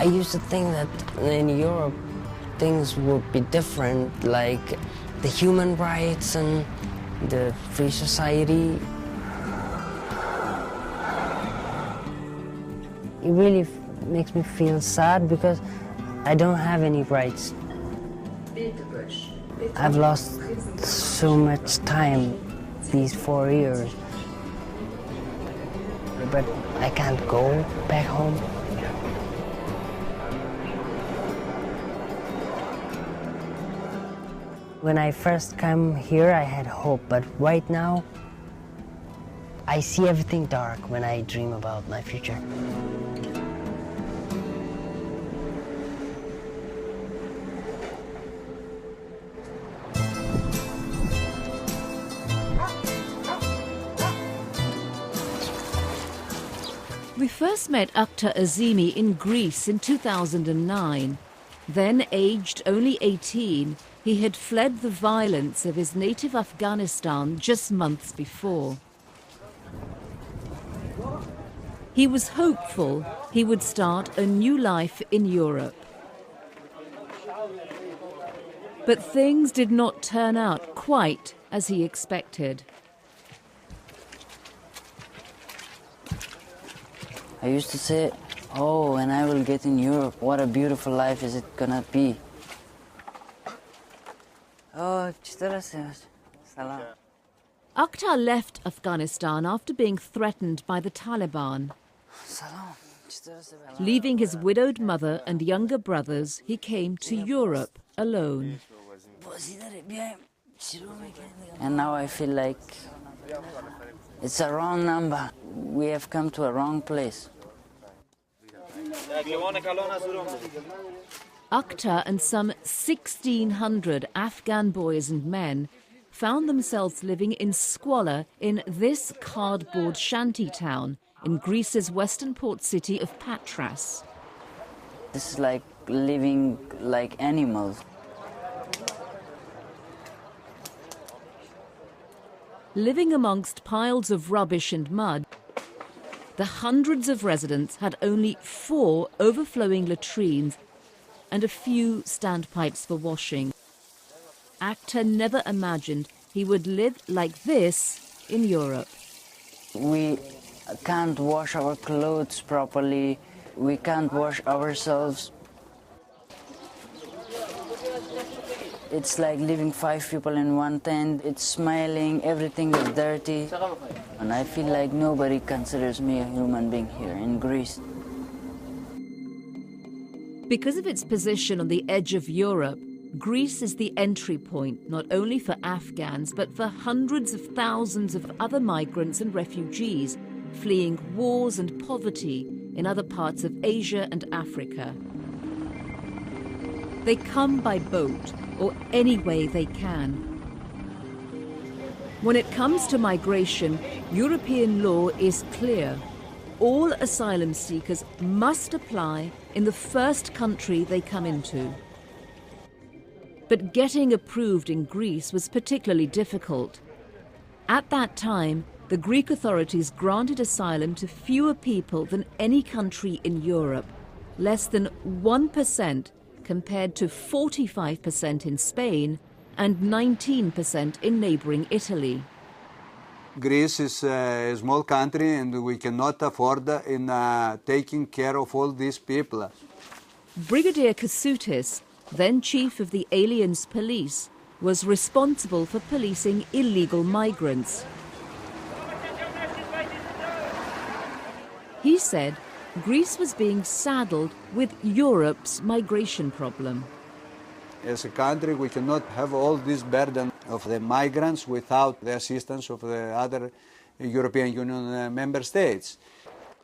I used to think that in Europe things would be different, like the human rights and the free society. It really makes me feel sad because I don't have any rights. I've lost so much time these 4 years, but I can't go back home. When I first came here, I had hope, but right now, I see everything dark when I dream about my future. We first met Akhtar Azimi in Greece in 2009. Then, aged only 18, he had fled the violence of his native Afghanistan just months before. He was hopeful he would start a new life in Europe. But things did not turn out quite as he expected. I used to say, oh, when I will get in Europe, what a beautiful life is it gonna be. Oh, salam. Akhtar left Afghanistan after being threatened by the Taliban. Leaving his widowed mother and younger brothers, he came to Europe alone. And now I feel like it's a wrong number. We have come to a wrong place. Akhtar and some 1,600 Afghan boys and men found themselves living in squalor in this cardboard shanty town in Greece's western port city of Patras. This is like living like animals. Living amongst piles of rubbish and mud, the hundreds of residents had only 4 overflowing latrines and a few standpipes for washing. Akhtar never imagined he would live like this in Europe. We can't wash our clothes properly. We can't wash ourselves. It's like living 5 people in one tent. It's smelling, everything is dirty. And I feel like nobody considers me a human being here in Greece. Because of its position on the edge of Europe, Greece is the entry point not only for Afghans but for hundreds of thousands of other migrants and refugees fleeing wars and poverty in other parts of Asia and Africa. They come by boat or any way they can. When it comes to migration, European law is clear. All asylum seekers must apply in the first country they come into. But getting approved in Greece was particularly difficult. At that time, the Greek authorities granted asylum to fewer people than any country in Europe, less than 1% compared to 45% in Spain and 19% in neighboring Italy. Greece is a small country and we cannot afford in taking care of all these people. Brigadier Kasoutis, then chief of the Aliens Police, was responsible for policing illegal migrants. He said Greece was being saddled with Europe's migration problem. As a country, we cannot have all this burden of the migrants without the assistance of the other European Union member states.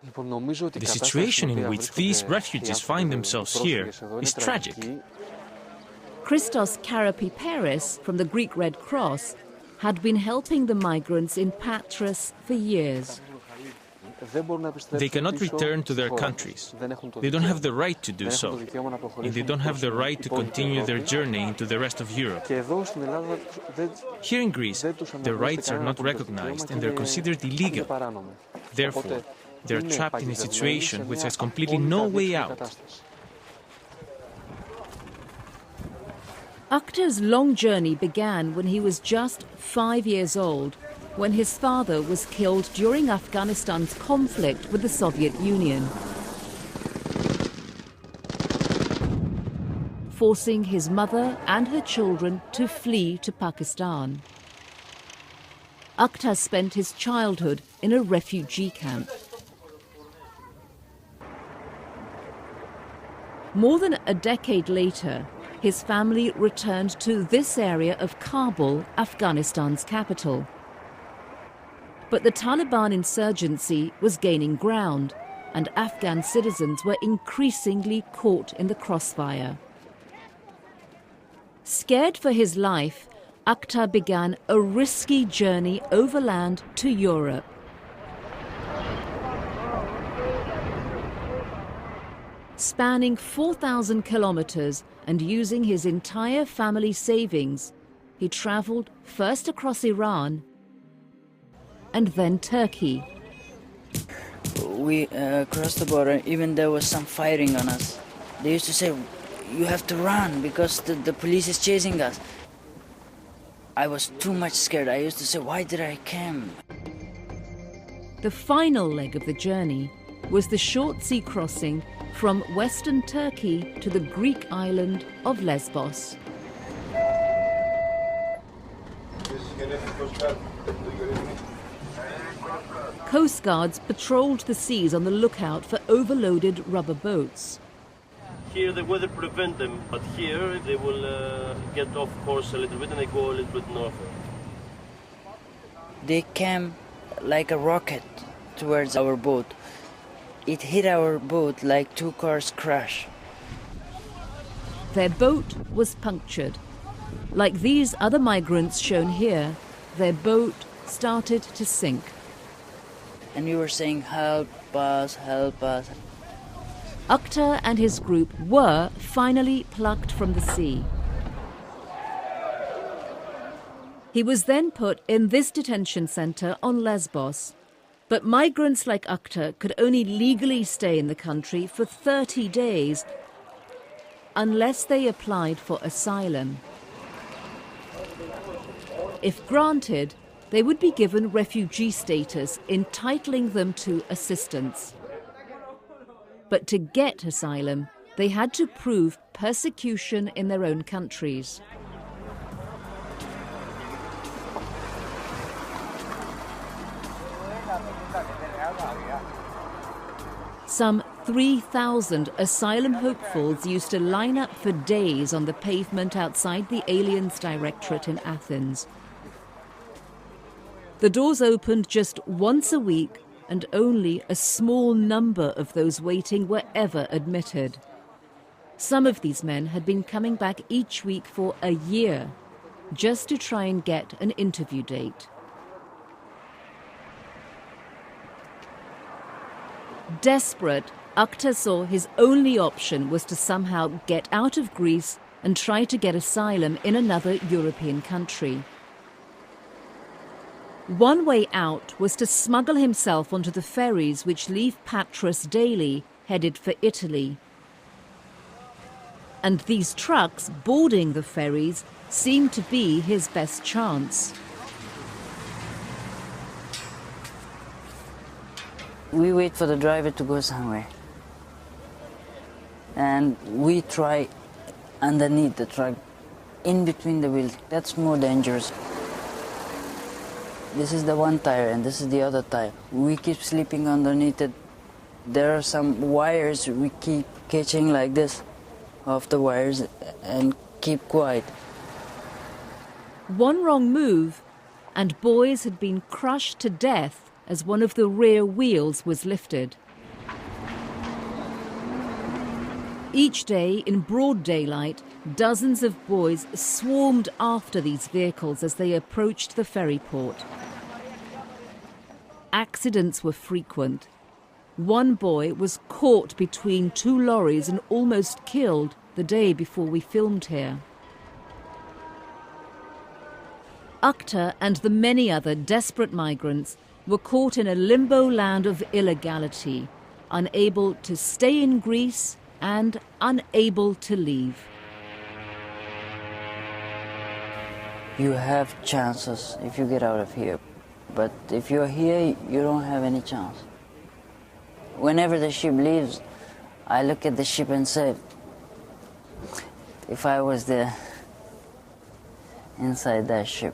The situation in which these refugees find themselves here is tragic. Christos Karapiperis from the Greek Red Cross had been helping the migrants in Patras for years. They cannot return to their countries. They don't have the right to do so. And they don't have the right to continue their journey into the rest of Europe. Here in Greece, their rights are not recognized and they're considered illegal. Therefore, they're trapped in a situation which has completely no way out. Akhtar's long journey began when he was just 5 years old, when his father was killed during Afghanistan's conflict with the Soviet Union, forcing his mother and her children to flee to Pakistan. Akhtar spent his childhood in a refugee camp. More than a decade later, his family returned to this area of Kabul, Afghanistan's capital. But the Taliban insurgency was gaining ground, and Afghan citizens were increasingly caught in the crossfire. Scared for his life, Akhtar began a risky journey overland to Europe. Spanning 4,000 kilometers and using his entire family savings, he traveled first across Iran and then Turkey. We crossed the border, even there was some firing on us. They used to say, "You have to run because the police is chasing us." I was too much scared. I used to say, "Why did I come?" The final leg of the journey was the short sea crossing from western Turkey to the Greek island of Lesbos. Coast guards patrolled the seas on the lookout for overloaded rubber boats. Here the weather prevents them, but here they will get off course a little bit and they go a little bit north. They came like a rocket towards our boat. It hit our boat like two cars crash. Their boat was punctured. Like these other migrants shown here, their boat started to sink. And we were saying, "Help us, help us." Akhtar and his group were finally plucked from the sea. He was then put in this detention center on Lesbos. But migrants like Akhtar could only legally stay in the country for 30 days unless they applied for asylum. If granted, they would be given refugee status, entitling them to assistance. But to get asylum, they had to prove persecution in their own countries. Some 3,000 asylum hopefuls used to line up for days on the pavement outside the Aliens Directorate in Athens. The doors opened just once a week, and only a small number of those waiting were ever admitted. Some of these men had been coming back each week for a year, just to try and get an interview date. Desperate, Akhtar saw his only option was to somehow get out of Greece and try to get asylum in another European country. One way out was to smuggle himself onto the ferries which leave Patras daily, headed for Italy. And these trucks boarding the ferries seemed to be his best chance. We wait for the driver to go somewhere. And we try underneath the truck, in between the wheels. That's more dangerous. This is the one tire and this is the other tire. We keep sleeping underneath it. There are some wires we keep catching like this off the wires and keep quiet. One wrong move and boys had been crushed to death as one of the rear wheels was lifted. Each day, in broad daylight, dozens of boys swarmed after these vehicles as they approached the ferry port. Accidents were frequent. One boy was caught between two lorries and almost killed the day before we filmed here. Akhtar and the many other desperate migrants were caught in a limbo land of illegality, unable to stay in Greece and unable to leave. You have chances if you get out of here. But if you're here, you don't have any chance. Whenever the ship leaves, I look at the ship and say, if I was there, inside that ship.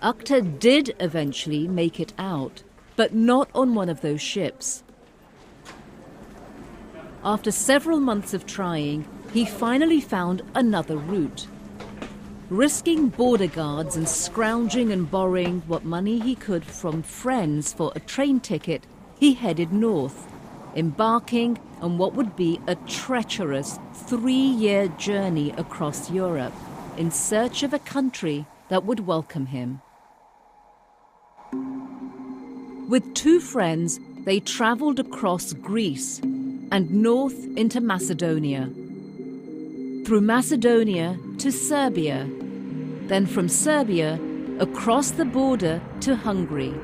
Akhtar did eventually make it out, but not on one of those ships. After several months of trying, he finally found another route. Risking border guards and scrounging and borrowing what money he could from friends for a train ticket, he headed north, embarking on what would be a treacherous 3-year journey across Europe in search of a country that would welcome him. With 2 friends, they travelled across Greece and north into Macedonia, through Macedonia to Serbia, then from Serbia across the border to Hungary.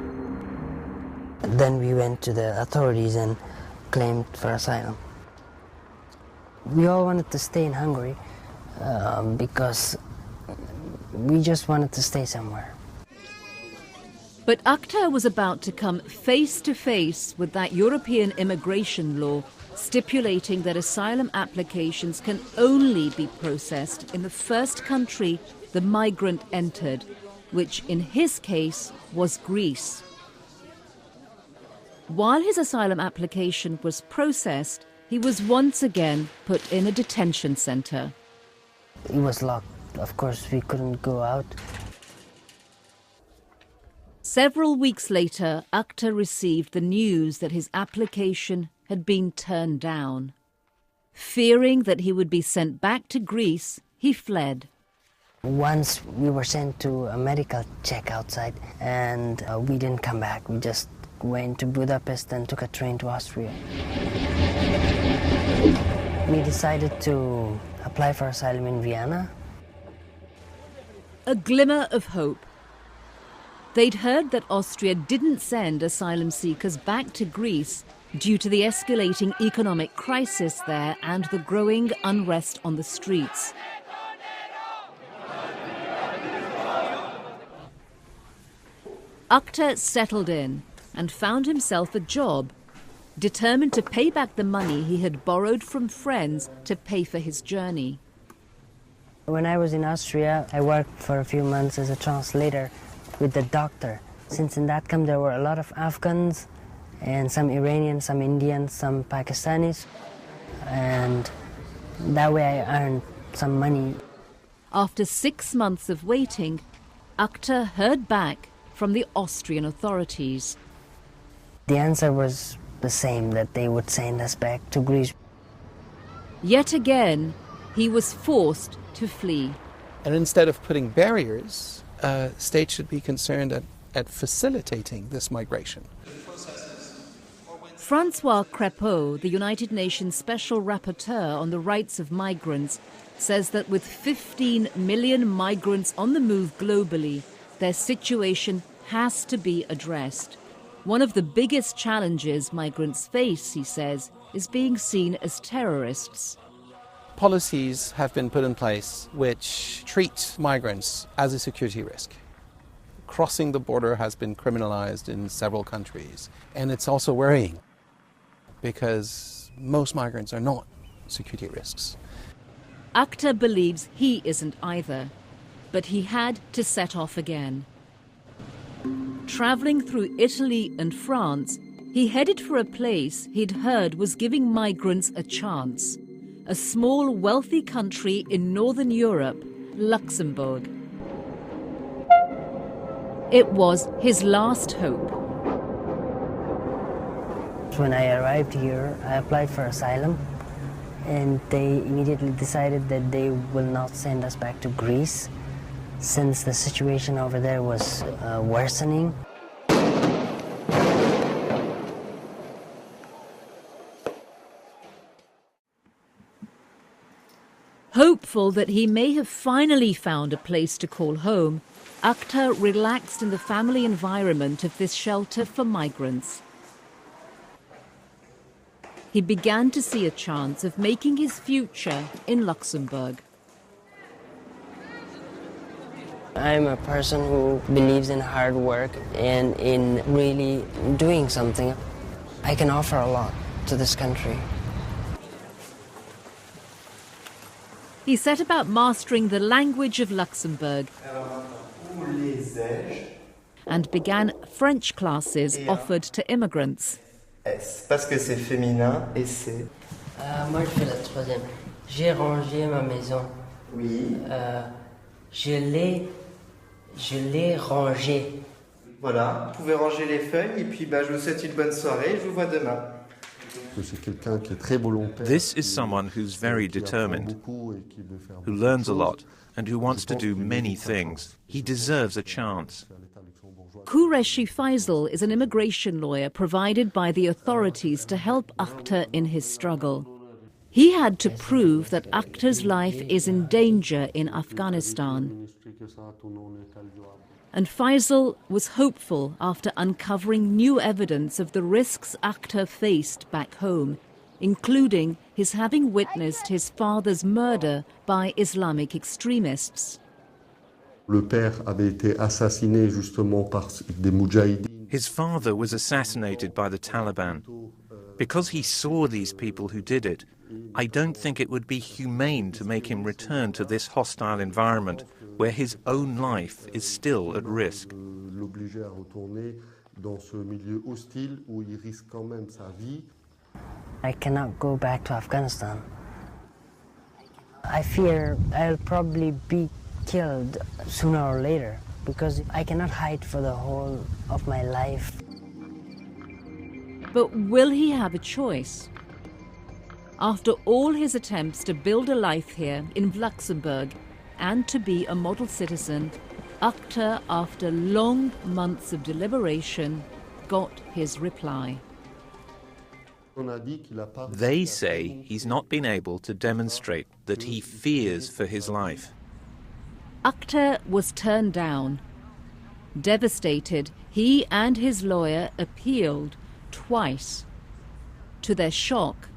Then we went to the authorities and claimed for asylum. We all wanted to stay in Hungary because we just wanted to stay somewhere. But Akhtar was about to come face to face with that European immigration law stipulating that asylum applications can only be processed in the first country the migrant entered, which in his case was Greece. While his asylum application was processed, he was once again put in a detention centre. It was locked. Of course, we couldn't go out. Several weeks later, Akhtar received the news that his application had been turned down. Fearing that he would be sent back to Greece, he fled. Once we were sent to a medical check outside and we didn't come back. We just went to Budapest and took a train to Austria. We decided to apply for asylum in Vienna. A glimmer of hope. They'd heard that Austria didn't send asylum seekers back to Greece due to the escalating economic crisis there and the growing unrest on the streets. Akhtar settled in and found himself a job, determined to pay back the money he had borrowed from friends to pay for his journey. When I was in Austria, I worked for a few months as a translator with the doctor. Since in that camp there were a lot of Afghans and some Iranians, some Indians, some Pakistanis, and that way I earned some money. After 6 months of waiting, Akhtar heard back from the Austrian authorities. The answer was the same, that they would send us back to Greece. Yet again, he was forced to flee. And instead of putting barriers, states should be concerned at facilitating this migration. Francois Crépeau, the United Nations Special Rapporteur on the Rights of Migrants, says that with 15 million migrants on the move globally, their situation has to be addressed. One of the biggest challenges migrants face, he says, is being seen as terrorists. Policies have been put in place which treat migrants as a security risk. Crossing the border has been criminalized in several countries, and it's also worrying because most migrants are not security risks. Akhtar believes he isn't either, but he had to set off again. Travelling through Italy and France, he headed for a place he'd heard was giving migrants a chance. A small, wealthy country in Northern Europe, Luxembourg. It was his last hope. When I arrived here, I applied for asylum, and they immediately decided that they will not send us back to Greece, since the situation over there was worsening. Hopeful that he may have finally found a place to call home, Akhtar relaxed in the family environment of this shelter for migrants. he began to see a chance of making his future in Luxembourg. I'm a person who believes in hard work and in really doing something. I can offer a lot to this country. He set about mastering the language of Luxembourg and began French classes offered to immigrants. Parce que c'est féminin et c'est... Moi, je fais la troisième. J'ai rangé ma maison. Oui. Je l'ai rangée. Voilà, vous pouvez ranger les feuilles et puis je vous souhaite une bonne soirée. Je vous vois demain. This is someone who's very determined, who learns a lot, and who wants to do many things. He deserves a chance. Qureshi Faisal is an immigration lawyer provided by the authorities to help Akhtar in his struggle. He had to prove that Akhtar's life is in danger in Afghanistan. And Faisal was hopeful after uncovering new evidence of the risks Akhtar faced back home, including his having witnessed his father's murder by Islamic extremists. His father was assassinated by the Taliban. Because he saw these people who did it, I don't think it would be humane to make him return to this hostile environment where his own life is still at risk. I cannot go back to Afghanistan. I fear I'll probably be killed sooner or later because I cannot hide for the whole of my life. But will he have a choice? After all his attempts to build a life here in Luxembourg and to be a model citizen, Akhtar, after long months of deliberation, got his reply. They say he's not been able to demonstrate that he fears for his life. Akhtar was turned down. Devastated, he and his lawyer appealed twice. To their shock,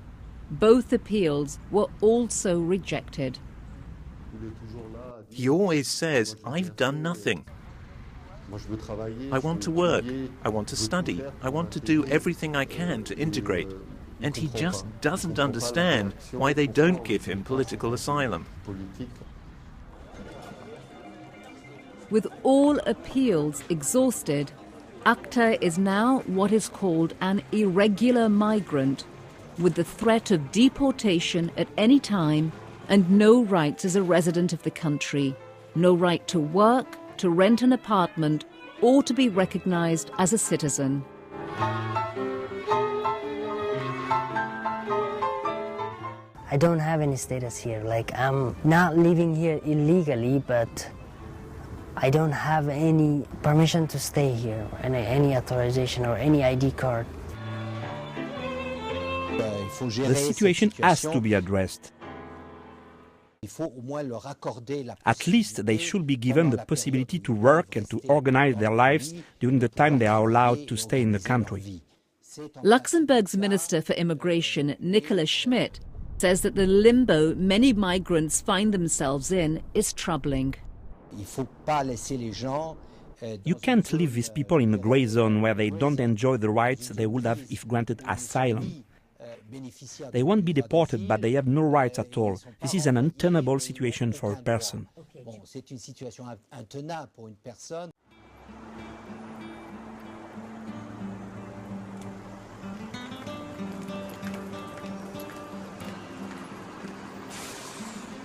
both appeals were also rejected. He always says, I've done nothing. I want to work, I want to study, I want to do everything I can to integrate. And he just doesn't understand why they don't give him political asylum. With all appeals exhausted, Akhtar is now what is called an irregular migrant, with the threat of deportation at any time and no rights as a resident of the country, no right to work, to rent an apartment, or to be recognized as a citizen. I don't have any status here. Like, I'm not living here illegally, but I don't have any permission to stay here, any authorization or any ID card. The situation has to be addressed. At least they should be given the possibility to work and to organize their lives during the time they are allowed to stay in the country. Luxembourg's Minister for Immigration, Nicolas Schmidt, says that the limbo many migrants find themselves in is troubling. You can't leave these people in a grey zone where they don't enjoy the rights they would have if granted asylum. They won't be deported, but they have no rights at all. This is an untenable situation for a person.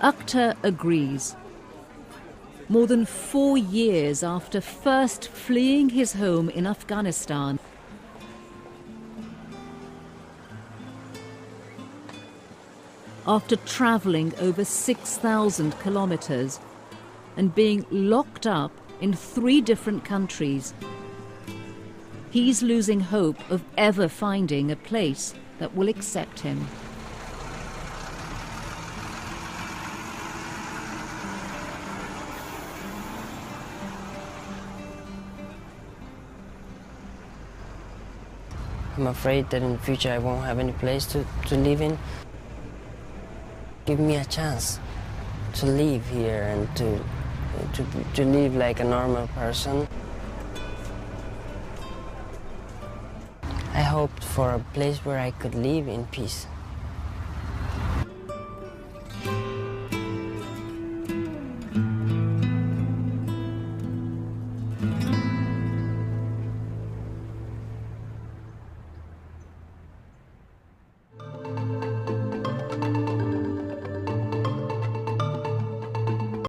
Akhtar agrees. More than 4 years after first fleeing his home in Afghanistan, after travelling over 6,000 kilometres and being locked up in 3 different countries, he's losing hope of ever finding a place that will accept him. I'm afraid that in the future I won't have any place to live in. Give me a chance to live here and to live like a normal person. I hoped for a place where I could live in peace.